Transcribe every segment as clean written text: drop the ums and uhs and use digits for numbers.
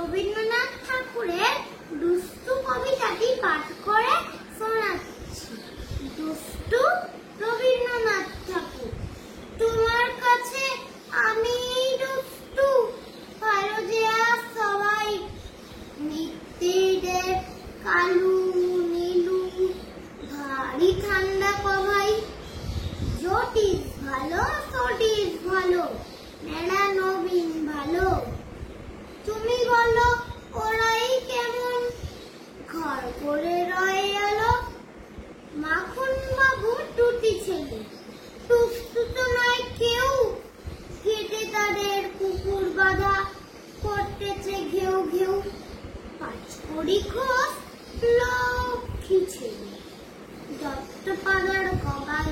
রবীন্দ্রনাথ ঠাকুরের দুষ্টু কবিতাটি পাঠ করে শোনাচ্ছি। দুষ্টু রবীন্দ্রনাথ ঠাকুর। তোমার কাছে আমি দুষ্টু, ভালো যে সবাই, মিত্তিদের কালু নীলু, ভারী ঠান্ডা কভাই, জ্যোতিষ ভালো, সতীশ ভালো, নেড়া নবীন ভালো। তুমি বলো ওরাই কেমন, ঘর করে রয়ে গেল। মাখন বাবু দুটি ছেলে, দুষ্টু তো নয় কেউ, কেটে তাদের কুকুর বাঁধা করতেছে ঘেউ ঘেউ। পাঁচকড়ি ঘোষ লক্ষ্মী ছেলে, দত্তপাড়ার গবাই।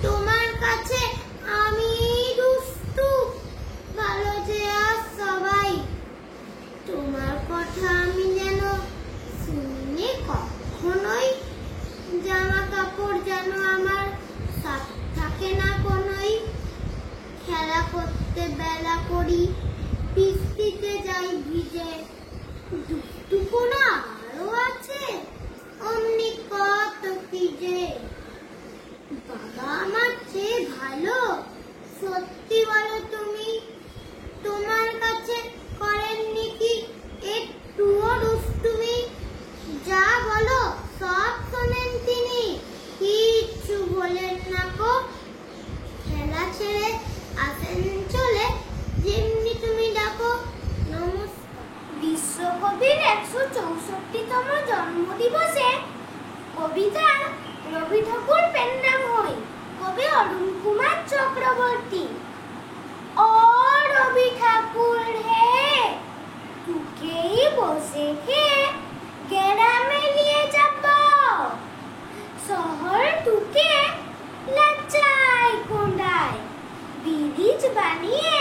তোমার কাছে আমি দুষ্টু, ভালো যে সবাই। তোমার কথা আমি যেন শুনিনি কখনোই, জামা কাপড় যেন আমার সাথ থাকে না কোনোই। খেলা করতে বেলা করি, বৃষ্টিতে যাই ভিজে। দুষ্টু কোনো আরো আছে, অমনি কত কি যে। বাবা আমার চেয়ে ভালো, সত্যি বলো তুমি, তোমার কাছে করেননি কি একটুও দুষ্টুমি? যা বলো সব শোনেন তিনি, কিচ্ছু বলেন না গো। খেলা ছেড়ে আসেন চলে, যেমনি তুমি ডাকো। নমস্কার। বিশ্বকবির ১৬৪তম জন্মদিবসে কবিতা রবি ঠাকুর পেন নাম হই, কবি অরুণ কুমার চক্রবর্তী। ও রবি ঠাকুর হে, তুকেই বসে হে গ্রামে নিয়ে যাব। শহর তুকে লাচাই কোন্ডায়, ব্রিজ বানিয়ে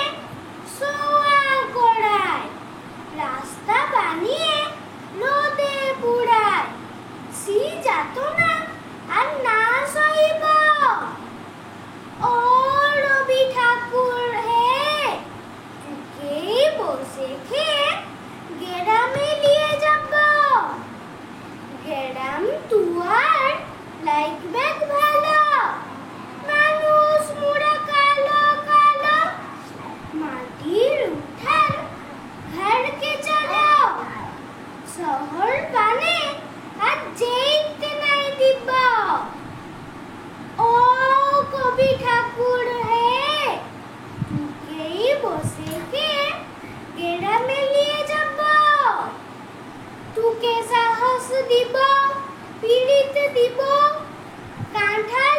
সোয়া করায়, রাস্তা বানিয়ে রোদে পুড়ায়। সি যাতনা আর না সইব। ও রবি ঠাকুর হে, তুকেই বসে খে গ্রামে নিয়ে যাব। গ্রাম তুয়ার লাগবে ভালো, মানুষ মোরা কালো কালো। মাটির উঠান ঘরকে চলো, শহর বানে আর যেতে নাই দিব। ও কবি ঠাকুর হে, তুকেই বসে কে গ্রামে নিয়ে যাব। তুকে সাহস দিব, পীড়িত দিব, কাঁঠা